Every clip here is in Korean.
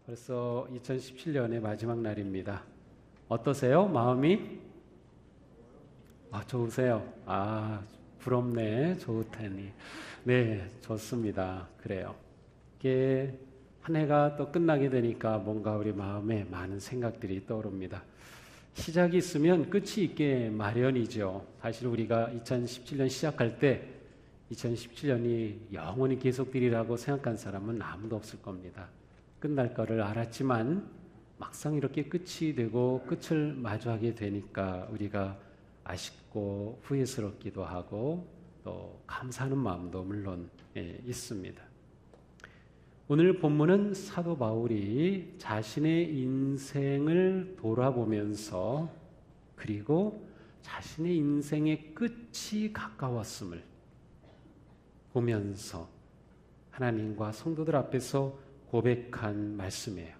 벌써 2017년의 마지막 날입니다. 어떠세요? 마음이? 좋으세요? 부럽네. 좋다니. 네, 좋습니다. 그래요. 이게 한 해가 또 끝나게 되니까 뭔가 우리 마음에 많은 생각들이 떠오릅니다. 시작이 있으면 끝이 있게 마련이죠. 사실 우리가 2017년 시작할 때 2017년이 영원히 계속되리라고 생각한 사람은 아무도 없을 겁니다. 끝날 거를 알았지만 막상 이렇게 끝이 되고 끝을 마주하게 되니까 우리가 아쉽고 후회스럽기도 하고 또 감사하는 마음도 물론 있습니다. 오늘 본문은 사도 바울이 자신의 인생을 돌아보면서 그리고 자신의 인생의 끝이 가까웠음을 보면서 하나님과 성도들 앞에서 고백한 말씀이에요.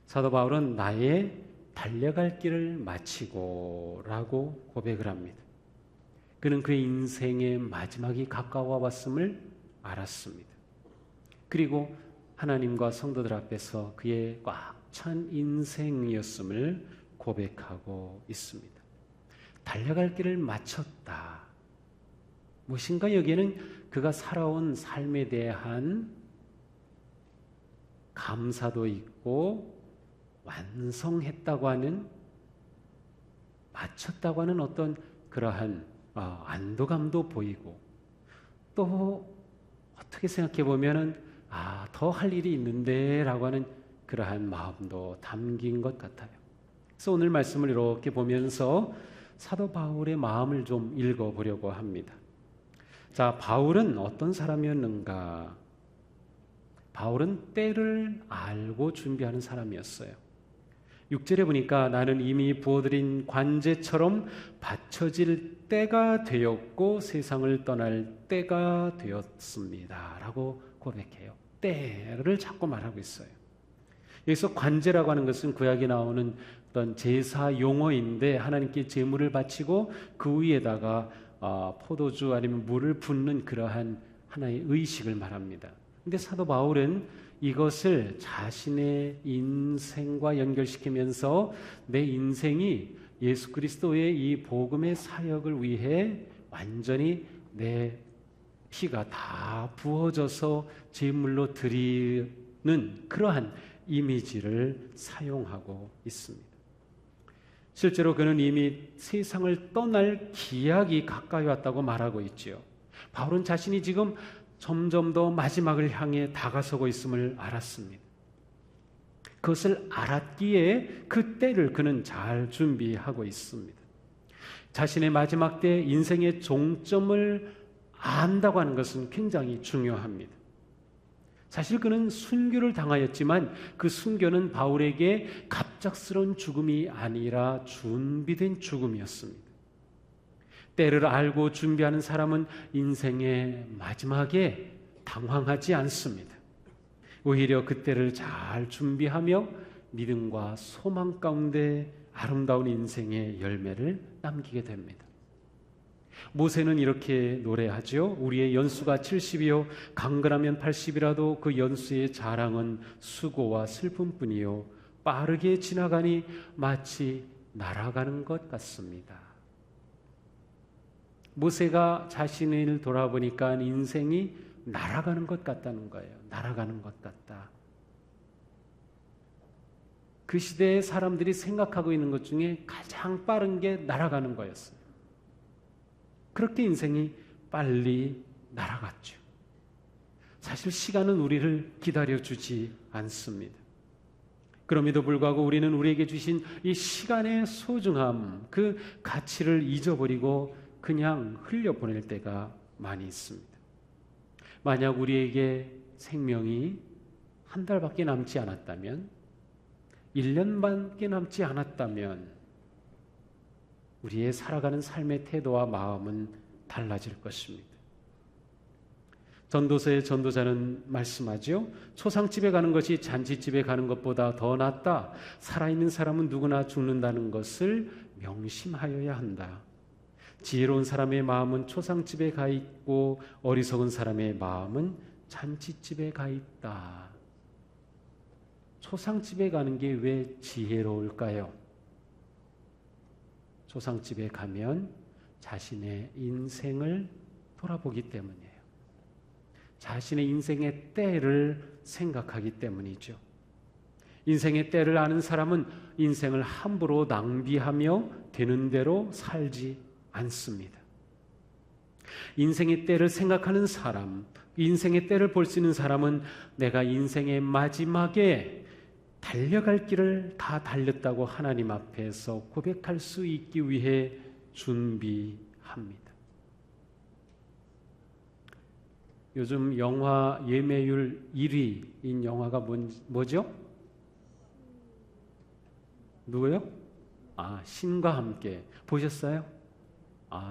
사도 바울은 나의 달려갈 길을 마치고 라고 고백을 합니다. 그는 그의 인생의 마지막이 가까워 왔음을 알았습니다. 그리고 하나님과 성도들 앞에서 그의 꽉 찬 인생이었음을 고백하고 있습니다. 달려갈 길을 마쳤다. 무엇인가 여기에는 그가 살아온 삶에 대한 감사도 있고 완성했다고 하는, 마쳤다고 하는 어떤 그러한 안도감도 보이고, 또 어떻게 생각해 보면은 더 할 일이 있는데 라고 하는 그러한 마음도 담긴 것 같아요. 그래서 오늘 말씀을 이렇게 보면서 사도 바울의 마음을 좀 읽어보려고 합니다. 자, 바울은 어떤 사람이었는가? 바울은 때를 알고 준비하는 사람이었어요. 6절에 보니까 나는 이미 부어드린 관제처럼 받쳐질 때가 되었고 세상을 떠날 때가 되었습니다 라고 고백해요. 때를 자꾸 말하고 있어요. 여기서 관제라고 하는 것은 구약에 나오는 어떤 제사 용어인데 하나님께 제물을 바치고 그 위에다가 포도주 아니면 물을 붓는 그러한 하나의 의식을 말합니다. 근데 사도 바울은 이것을 자신의 인생과 연결시키면서 내 인생이 예수 그리스도의 이 복음의 사역을 위해 완전히 내 피가 다 부어져서 제물로 드리는 그러한 이미지를 사용하고 있습니다. 실제로 그는 이미 세상을 떠날 기약이 가까이 왔다고 말하고 있지요. 바울은 자신이 지금 점점 더 마지막을 향해 다가서고 있음을 알았습니다. 그것을 알았기에 그 때를 그는 잘 준비하고 있습니다. 자신의 마지막 때 인생의 종점을 안다고 하는 것은 굉장히 중요합니다. 사실 그는 순교를 당하였지만 그 순교는 바울에게 갑작스러운 죽음이 아니라 준비된 죽음이었습니다. 때를 알고 준비하는 사람은 인생의 마지막에 당황하지 않습니다. 오히려 그때를 잘 준비하며 믿음과 소망 가운데 아름다운 인생의 열매를 남기게 됩니다. 모세는 이렇게 노래하죠. 우리의 연수가 70이요 강건하면 80이라도 그 연수의 자랑은 수고와 슬픔뿐이요 빠르게 지나가니 마치 날아가는 것 같습니다. 모세가 자신을 돌아보니까 인생이 날아가는 것 같다는 거예요. 날아가는 것 같다. 그 시대의 사람들이 생각하고 있는 것 중에 가장 빠른 게 날아가는 거였어요. 그렇게 인생이 빨리 날아갔죠. 사실 시간은 우리를 기다려주지 않습니다. 그럼에도 불구하고 우리는 우리에게 주신 이 시간의 소중함, 그 가치를 잊어버리고 그냥 흘려보낼 때가 많이 있습니다. 만약 우리에게 생명이 한 달밖에 남지 않았다면, 1년밖에 남지 않았다면 우리의 살아가는 삶의 태도와 마음은 달라질 것입니다. 전도서의 전도자는 말씀하죠. 초상집에 가는 것이 잔치집에 가는 것보다 더 낫다. 살아있는 사람은 누구나 죽는다는 것을 명심하여야 한다. 지혜로운 사람의 마음은 초상집에 가 있고 어리석은 사람의 마음은 잔치집에 가 있다. 초상집에 가는 게 왜 지혜로울까요? 초상집에 가면 자신의 인생을 돌아보기 때문이에요. 자신의 인생의 때를 생각하기 때문이죠. 인생의 때를 아는 사람은 인생을 함부로 낭비하며 되는 대로 살지 않습니다. 인생의 때를 생각하는 사람, 인생의 때를 볼 수 있는 사람은 내가 인생의 마지막에 달려갈 길을 다 달렸다고 하나님 앞에서 고백할 수 있기 위해 준비합니다. 요즘 영화 예매율 1위인 영화가 뭐죠? 누구요? 신과 함께. 보셨어요?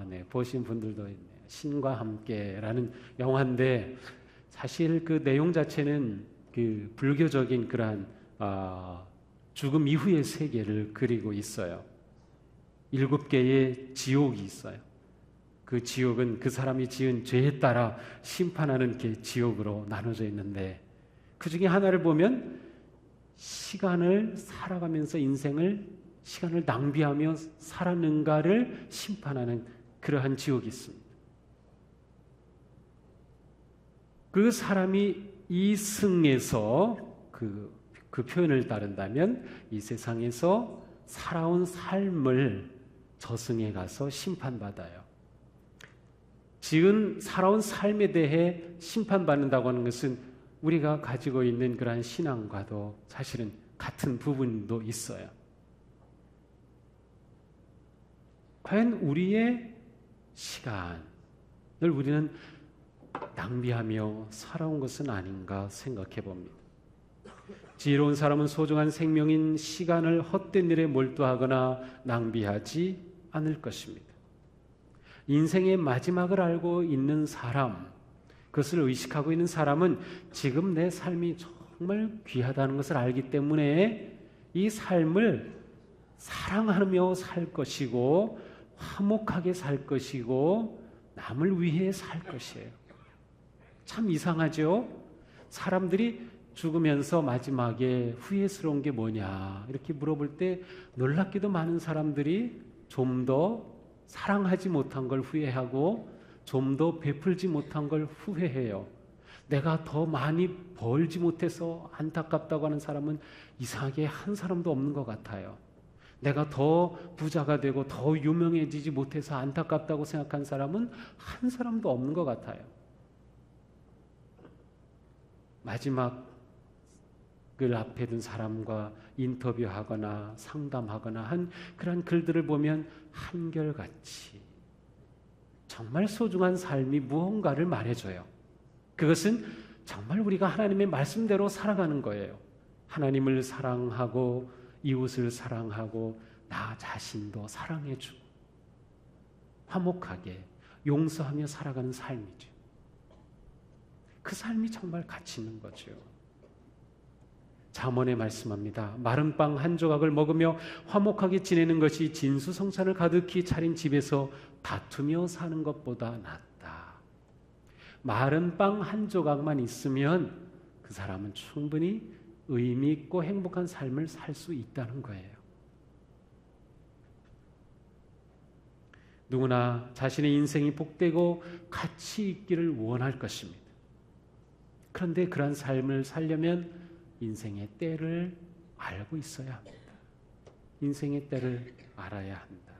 네. 보신 분들도 있네요. 신과 함께라는 영화인데 사실 그 내용 자체는 그 불교적인 그러한 죽음 이후의 세계를 그리고 있어요. 7개의 지옥이 있어요. 그 지옥은 그 사람이 지은 죄에 따라 심판하는 게 지옥으로 나눠져 있는데 그 중에 하나를 보면 시간을 살아가면서 시간을 낭비하며 살았는가를 심판하는 그러한 지옥이 있습니다. 그 사람이 이승에서 그 표현을 따른다면 이 세상에서 살아온 삶을 저승에 가서 심판받아요. 지은 살아온 삶에 대해 심판받는다고 하는 것은 우리가 가지고 있는 그러한 신앙과도 사실은 같은 부분도 있어요. 과연 우리의 시간을 우리는 낭비하며 살아온 것은 아닌가 생각해 봅니다. 지혜로운 사람은 소중한 생명인 시간을 헛된 일에 몰두하거나 낭비하지 않을 것입니다. 인생의 마지막을 알고 있는 사람, 그것을 의식하고 있는 사람은 지금 내 삶이 정말 귀하다는 것을 알기 때문에 이 삶을 사랑하며 살 것이고 화목하게 살 것이고 남을 위해 살 것이에요. 참 이상하죠? 사람들이 죽으면서 마지막에 후회스러운 게 뭐냐 이렇게 물어볼 때 놀랍게도 많은 사람들이 좀 더 사랑하지 못한 걸 후회하고 좀 더 베풀지 못한 걸 후회해요. 내가 더 많이 벌지 못해서 안타깝다고 하는 사람은 이상하게 한 사람도 없는 것 같아요. 내가 더 부자가 되고 더 유명해지지 못해서 안타깝다고 생각한 사람은 한 사람도 없는 것 같아요. 마지막을 앞에 둔 사람과 인터뷰하거나 상담하거나 한 그런 글들을 보면 한결같이 정말 소중한 삶이 무언가를 말해줘요. 그것은 정말 우리가 하나님의 말씀대로 살아가는 거예요. 하나님을 사랑하고 이웃을 사랑하고 나 자신도 사랑해주고 화목하게 용서하며 살아가는 삶이죠. 그 삶이 정말 가치 있는 거죠. 잠언에 말씀합니다. 마른 빵 한 조각을 먹으며 화목하게 지내는 것이 진수성찬을 가득히 차린 집에서 다투며 사는 것보다 낫다. 마른 빵 한 조각만 있으면 그 사람은 충분히 의미 있고 행복한 삶을 살 수 있다는 거예요. 누구나 자신의 인생이 복되고 가치 있기를 원할 것입니다. 그런데 그런 삶을 살려면 인생의 때를 알고 있어야 합니다. 인생의 때를 알아야 한다.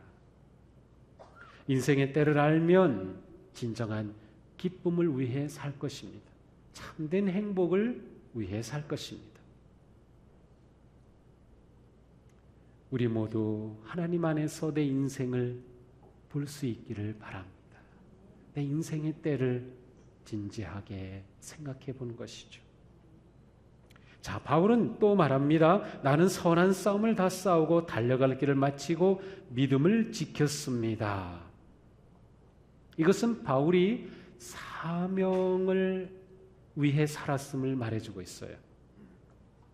인생의 때를 알면 진정한 기쁨을 위해 살 것입니다. 참된 행복을 위해 살 것입니다. 우리 모두 하나님 안에서 내 인생을 볼 수 있기를 바랍니다. 내 인생의 때를 진지하게 생각해 보는 것이죠. 자, 바울은 또 말합니다. 나는 선한 싸움을 다 싸우고 달려갈 길을 마치고 믿음을 지켰습니다. 이것은 바울이 사명을 위해 살았음을 말해주고 있어요.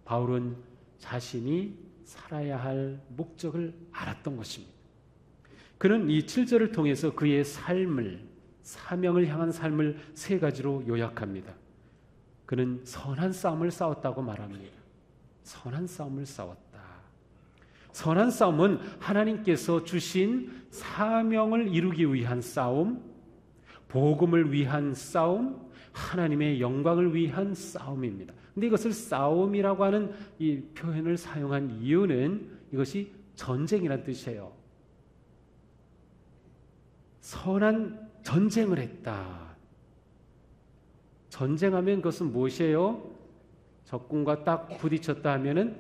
바울은 자신이 살아야 할 목적을 알았던 것입니다. 그는 이 7절을 통해서 그의 삶을, 사명을 향한 삶을 3가지로 요약합니다. 그는 선한 싸움을 싸웠다고 말합니다. 선한 싸움을 싸웠다. 선한 싸움은 하나님께서 주신 사명을 이루기 위한 싸움, 복음을 위한 싸움, 하나님의 영광을 위한 싸움입니다. 근데 이것을 싸움이라고 하는 이 표현을 사용한 이유는 이것이 전쟁이라는 뜻이에요. 선한 전쟁을 했다. 전쟁하면 그것은 무엇이에요? 적군과 딱 부딪혔다 하면은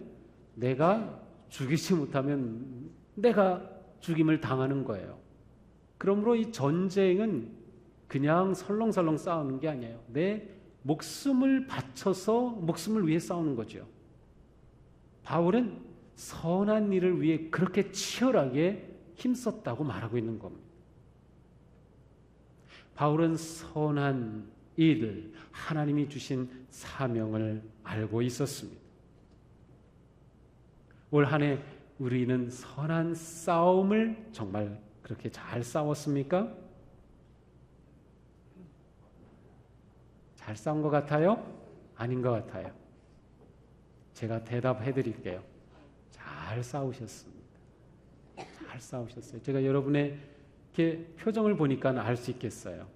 내가 죽이지 못하면 내가 죽임을 당하는 거예요. 그러므로 이 전쟁은 그냥 설렁설렁 싸우는 게 아니에요. 내 목숨을 바쳐서 목숨을 위해 싸우는 거죠. 바울은 선한 일을 위해 그렇게 치열하게 힘썼다고 말하고 있는 겁니다. 바울은 선한 일을, 하나님이 주신 사명을 알고 있었습니다. 올 한 해 우리는 선한 싸움을 정말 그렇게 잘 싸웠습니까? 잘 싸운 것 같아요? 아닌 것 같아요. 제가 대답해 드릴게요. 잘 싸우셨습니다. 잘 싸우셨어요. 제가 여러분의 이렇게 표정을 보니까 알 수 있겠어요.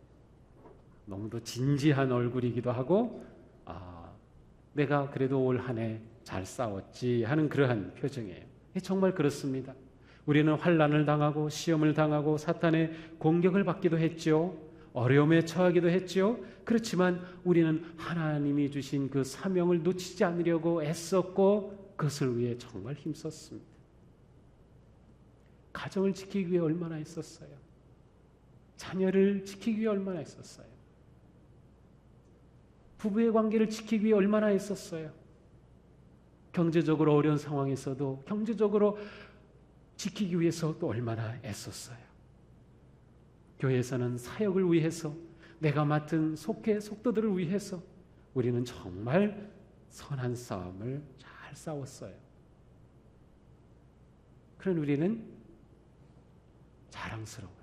너무도 진지한 얼굴이기도 하고, 내가 그래도 올 한 해 잘 싸웠지 하는 그러한 표정이에요. 정말 그렇습니다. 우리는 환난을 당하고 시험을 당하고 사탄의 공격을 받기도 했죠. 어려움에 처하기도 했죠. 그렇지만 우리는 하나님이 주신 그 사명을 놓치지 않으려고 애썼고 그것을 위해 정말 힘썼습니다. 가정을 지키기 위해 얼마나 애썼어요. 자녀를 지키기 위해 얼마나 애썼어요. 부부의 관계를 지키기 위해 얼마나 애썼어요. 경제적으로 어려운 상황에서도 경제적으로 지키기 위해서 또 얼마나 애썼어요. 교회에서는 사역을 위해서, 내가 맡은 속도들을 위해서 우리는 정말 선한 싸움을 잘 싸웠어요. 그런 우리는 자랑스러워요.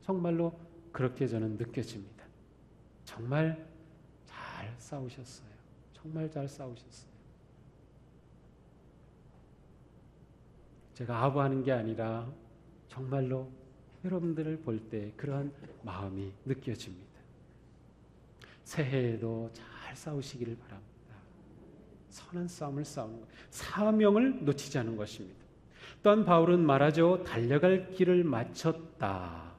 정말로 그렇게 저는 느껴집니다. 정말 잘 싸우셨어요. 정말 잘 싸우셨어요. 제가 아부하는 게 아니라 정말로 여러분들을 볼 때 그러한 마음이 느껴집니다. 새해에도 잘 싸우시기를 바랍니다. 선한 싸움을 싸우는 것, 사명을 놓치지 않은 것입니다. 또한 바울은 말하죠. 달려갈 길을 마쳤다.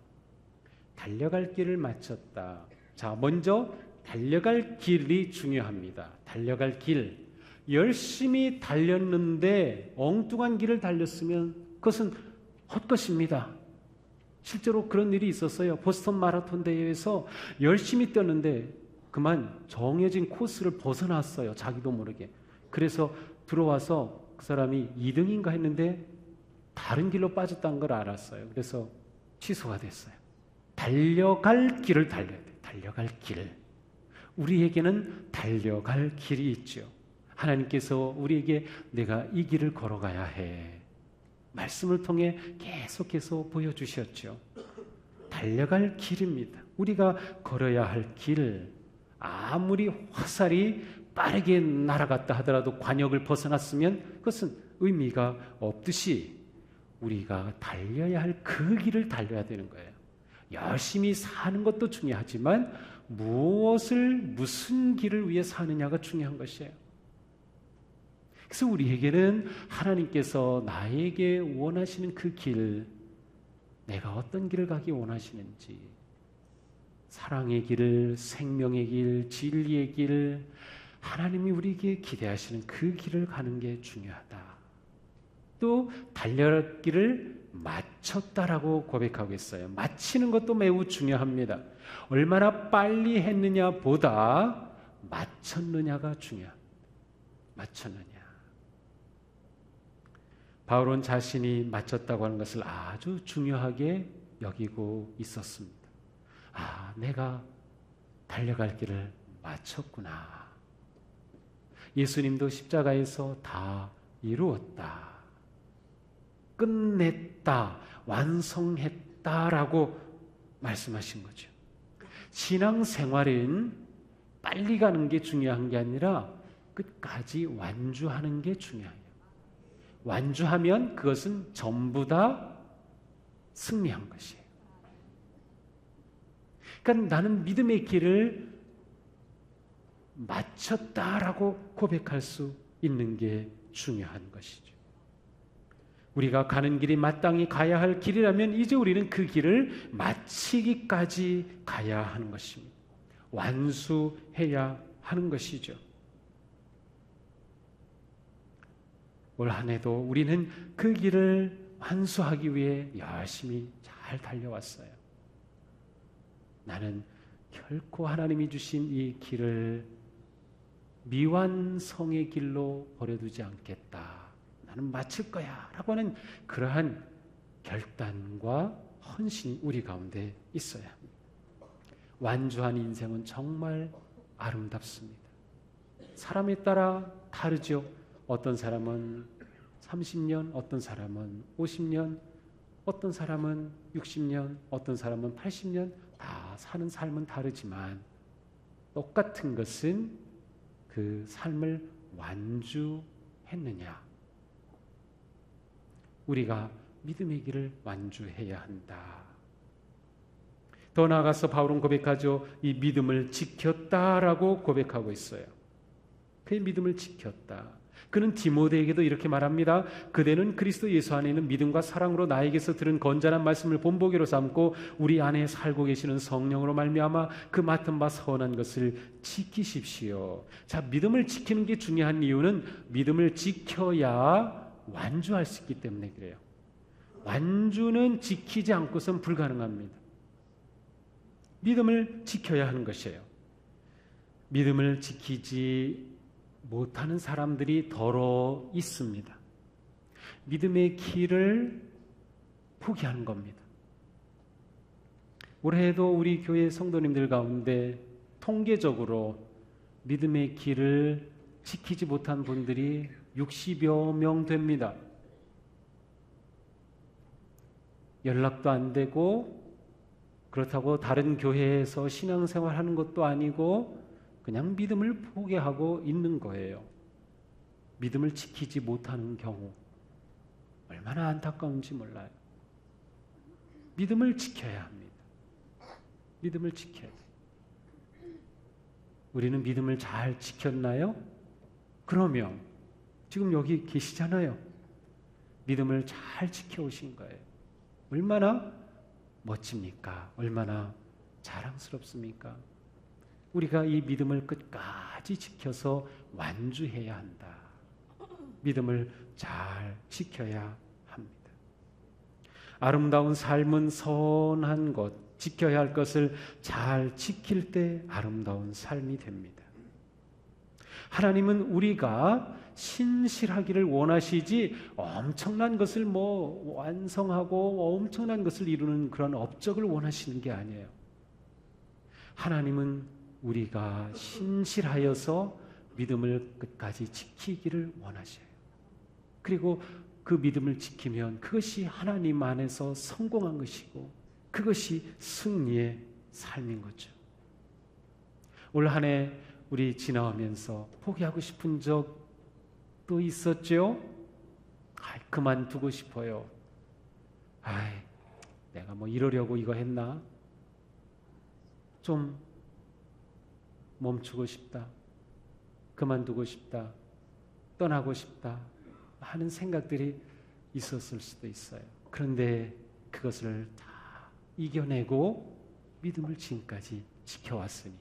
달려갈 길을 마쳤다. 자, 먼저 달려갈 길이 중요합니다. 달려갈 길. 열심히 달렸는데 엉뚱한 길을 달렸으면 그것은 헛것입니다. 실제로 그런 일이 있었어요. 보스턴 마라톤 대회에서 열심히 뛰었는데 그만 정해진 코스를 벗어났어요. 자기도 모르게. 그래서 들어와서 그 사람이 2등인가 했는데 다른 길로 빠졌다는 걸 알았어요. 그래서 취소가 됐어요. 달려갈 길을 달려야 돼요. 달려갈 길. 우리에게는 달려갈 길이 있죠. 하나님께서 우리에게 내가 이 길을 걸어가야 해. 말씀을 통해 계속해서 보여주셨죠. 달려갈 길입니다. 우리가 걸어야 할 길, 아무리 화살이 빠르게 날아갔다 하더라도 관역을 벗어났으면 그것은 의미가 없듯이 우리가 달려야 할 그 길을 달려야 되는 거예요. 열심히 사는 것도 중요하지만 무슨 길을 위해 사느냐가 중요한 것이에요. 그래서 우리에게는 하나님께서 나에게 원하시는 그 길, 내가 어떤 길을 가기 원하시는지, 사랑의 길을, 생명의 길, 진리의 길, 하나님이 우리에게 기대하시는 그 길을 가는 게 중요하다. 또 달려갈 길을 마쳤다라고 고백하고 있어요. 마치는 것도 매우 중요합니다. 얼마나 빨리 했느냐 보다 마쳤느냐가 중요합니다. 마쳤느냐. 바울은 자신이 마쳤다고 하는 것을 아주 중요하게 여기고 있었습니다. 내가 달려갈 길을 마쳤구나. 예수님도 십자가에서 다 이루었다. 끝냈다. 완성했다라고 말씀하신 거죠. 신앙생활은 빨리 가는 게 중요한 게 아니라 끝까지 완주하는 게 중요해요. 완주하면 그것은 전부 다 승리한 것이에요. 그러니까 나는 믿음의 길을 마쳤다라고 고백할 수 있는 게 중요한 것이죠. 우리가 가는 길이 마땅히 가야 할 길이라면 이제 우리는 그 길을 마치기까지 가야 하는 것입니다. 완수해야 하는 것이죠. 올 한 해도 우리는 그 길을 완수하기 위해 열심히 잘 달려왔어요. 나는 결코 하나님이 주신 이 길을 미완성의 길로 버려두지 않겠다. 나는 마칠 거야 라고 하는 그러한 결단과 헌신이 우리 가운데 있어야 합니다. 완주한 인생은 정말 아름답습니다. 사람에 따라 다르죠. 어떤 사람은 30년, 어떤 사람은 50년, 어떤 사람은 60년, 어떤 사람은 80년, 다 사는 삶은 다르지만 똑같은 것은 그 삶을 완주했느냐. 우리가 믿음의 길을 완주해야 한다. 더 나아가서 바울은 고백하죠. 이 믿음을 지켰다라고 고백하고 있어요. 그의 믿음을 지켰다. 그는 디모데에게도 이렇게 말합니다. 그대는 그리스도 예수 안에 있는 믿음과 사랑으로 나에게서 들은 건전한 말씀을 본보기로 삼고 우리 안에 살고 계시는 성령으로 말미암아 그 맡은 바 선한 것을 지키십시오. 자, 믿음을 지키는 게 중요한 이유는 믿음을 지켜야 완주할 수 있기 때문에 그래요. 완주는 지키지 않고선 불가능합니다. 믿음을 지켜야 하는 것이에요. 믿음을 지키지 못하는 사람들이 더러 있습니다. 믿음의 길을 포기하는 겁니다. 올해에도 우리 교회 성도님들 가운데 통계적으로 믿음의 길을 지키지 못한 분들이 60여 명 됩니다. 연락도 안 되고 그렇다고 다른 교회에서 신앙생활 하는 것도 아니고 그냥 믿음을 포기하고 있는 거예요. 믿음을 지키지 못하는 경우 얼마나 안타까운지 몰라요. 믿음을 지켜야 합니다. 믿음을 지켜야 돼요. 우리는 믿음을 잘 지켰나요? 그러면 지금 여기 계시잖아요. 믿음을 잘 지켜오신 거예요. 얼마나 멋집니까? 얼마나 자랑스럽습니까? 우리가 이 믿음을 끝까지 지켜서 완주해야 한다. 믿음을 잘 지켜야 합니다. 아름다운 삶은 선한 것, 지켜야 할 것을 잘 지킬 때 아름다운 삶이 됩니다. 하나님은 우리가 신실하기를 원하시지 엄청난 것을 완성하고 엄청난 것을 이루는 그런 업적을 원하시는 게 아니에요. 하나님은 우리가 신실하여서 믿음을 끝까지 지키기를 원하셔요. 그리고 그 믿음을 지키면 그것이 하나님 안에서 성공한 것이고 그것이 승리의 삶인 거죠. 올 한 해 우리 지나오면서 포기하고 싶은 적도 있었죠? 그만두고 싶어요. 내가 이러려고 이거 했나? 좀 멈추고 싶다. 그만두고 싶다. 떠나고 싶다. 하는 생각들이 있었을 수도 있어요. 그런데 그것을 다 이겨내고 믿음을 지금까지 지켜왔으니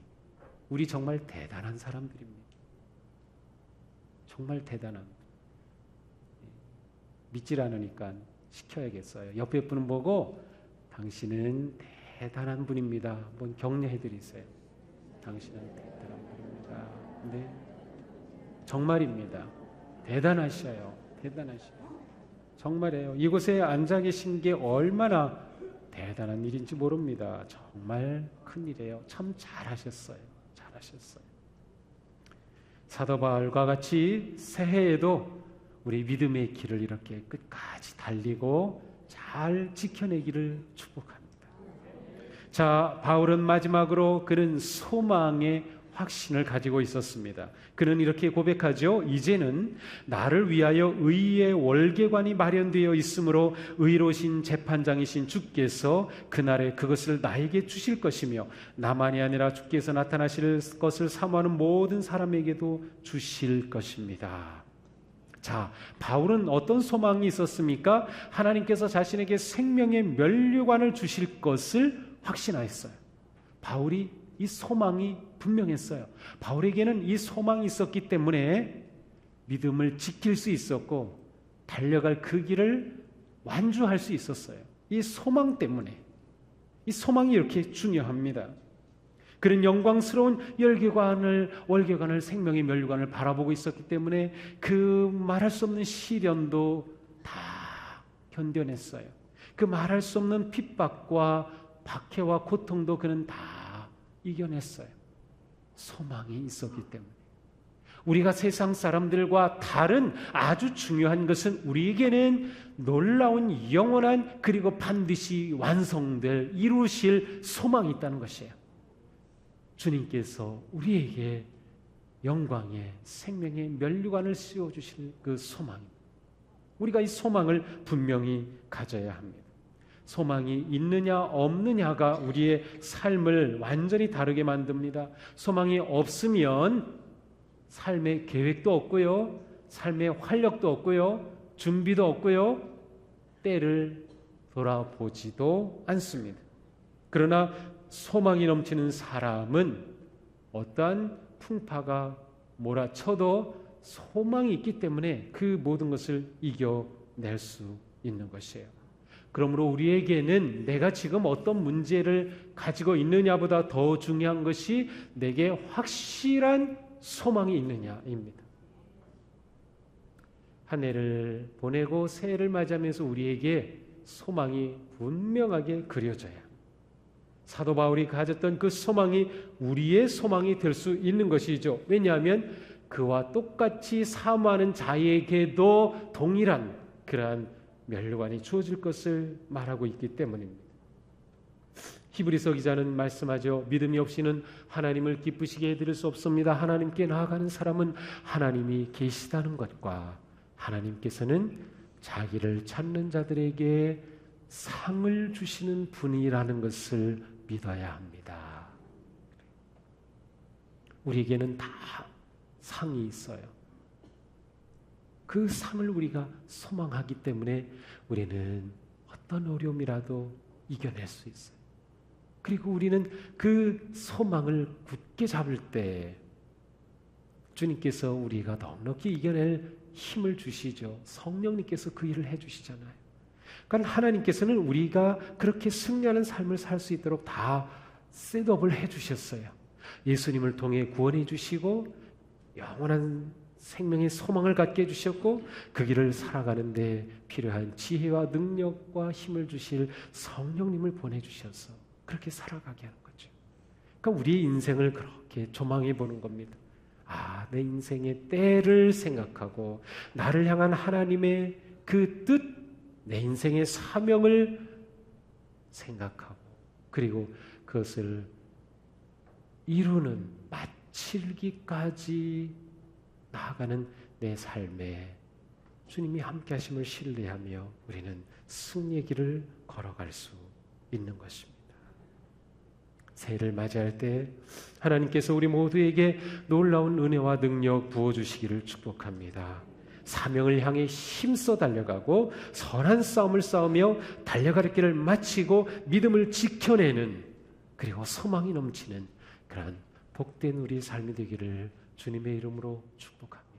우리 정말 대단한 사람들입니다. 정말 대단한. 믿질 않으니까 시켜야겠어요. 옆에 분은 보고 당신은 대단한 분입니다. 한번 격려해드리세요. 당신은 대단한 분입니다. 네, 정말입니다. 대단하셔요. 대단하셔요. 정말이에요. 이곳에 앉아 계신 게 얼마나 대단한 일인지 모릅니다. 정말 큰 일이에요. 참 잘하셨어요. 잘하셨어요. 사도 바울과 같이 새해에도 우리 믿음의 길을 이렇게 끝까지 달리고 잘 지켜내기를 축복합니다. 자, 바울은 마지막으로 그는 소망의 확신을 가지고 있었습니다. 그는 이렇게 고백하죠. 이제는 나를 위하여 의의 월계관이 마련되어 있으므로 의로우신 재판장이신 주께서 그날에 그것을 나에게 주실 것이며 나만이 아니라 주께서 나타나실 것을 사모하는 모든 사람에게도 주실 것입니다. 자, 바울은 어떤 소망이 있었습니까? 하나님께서 자신에게 생명의 면류관을 주실 것을 확신하였어요. 바울이 이 소망이 분명했어요. 바울에게는 이 소망이 있었기 때문에 믿음을 지킬 수 있었고 달려갈 그 길을 완주할 수 있었어요. 이 소망 때문에. 이 소망이 이렇게 중요합니다. 그런 영광스러운 월계관을 생명의 면류관을 바라보고 있었기 때문에 그 말할 수 없는 시련도 다 견뎌냈어요. 그 말할 수 없는 핍박과 박해와 고통도 그는 다 이겨냈어요. 소망이 있었기 때문에. 우리가 세상 사람들과 다른 아주 중요한 것은 우리에게는 놀라운 영원한 그리고 반드시 완성될 이루실 소망이 있다는 것이에요. 주님께서 우리에게 영광의 생명의 면류관을 씌워주실 그 소망입니다. 우리가 이 소망을 분명히 가져야 합니다. 소망이 있느냐 없느냐가 우리의 삶을 완전히 다르게 만듭니다. 소망이 없으면 삶의 계획도 없고요, 삶의 활력도 없고요, 준비도 없고요, 때를 돌아보지도 않습니다. 그러나 소망이 넘치는 사람은 어떠한 풍파가 몰아쳐도 소망이 있기 때문에 그 모든 것을 이겨낼 수 있는 것이에요. 그러므로 우리에게는 내가 지금 어떤 문제를 가지고 있느냐보다 더 중요한 것이 내게 확실한 소망이 있느냐입니다. 한 해를 보내고 새해를 맞이하면서 우리에게 소망이 분명하게 그려져야 합니다. 사도 바울이 가졌던 그 소망이 우리의 소망이 될 수 있는 것이죠. 왜냐하면 그와 똑같이 사모하는 자에게도 동일한 그러한 면류관이 주어질 것을 말하고 있기 때문입니다. 히브리서 기자는 말씀하죠. 믿음이 없이는 하나님을 기쁘시게 해드릴 수 없습니다. 하나님께 나아가는 사람은 하나님이 계시다는 것과 하나님께서는 자기를 찾는 자들에게 상을 주시는 분이라는 것을 믿어야 합니다. 우리에게는 다 상이 있어요. 그 상을 우리가 소망하기 때문에 우리는 어떤 어려움이라도 이겨낼 수 있어요. 그리고 우리는 그 소망을 굳게 잡을 때 주님께서 우리가 넉넉히 이겨낼 힘을 주시죠. 성령님께서 그 일을 해주시잖아요. 그러니까 하나님께서는 우리가 그렇게 승리하는 삶을 살 수 있도록 다 셋업을 해주셨어요. 예수님을 통해 구원해 주시고 영원한 생명의 소망을 갖게 해주셨고 그 길을 살아가는데 필요한 지혜와 능력과 힘을 주실 성령님을 보내주셔서 그렇게 살아가게 하는 거죠. 그러니까 우리의 인생을 그렇게 조망해 보는 겁니다. 아, 내 인생의 때를 생각하고 나를 향한 하나님의 그 뜻, 내 인생의 사명을 생각하고 그리고 그것을 이루는 마치기까지 나아가는 내 삶에 주님이 함께 하심을 신뢰하며 우리는 승리의 길을 걸어갈 수 있는 것입니다. 새해를 맞이할 때 하나님께서 우리 모두에게 놀라운 은혜와 능력 부어주시기를 축복합니다. 사명을 향해 힘써 달려가고 선한 싸움을 싸우며 달려갈 길을 마치고 믿음을 지켜내는 그리고 소망이 넘치는 그런 복된 우리 삶이 되기를 주님의 이름으로 축복합니다.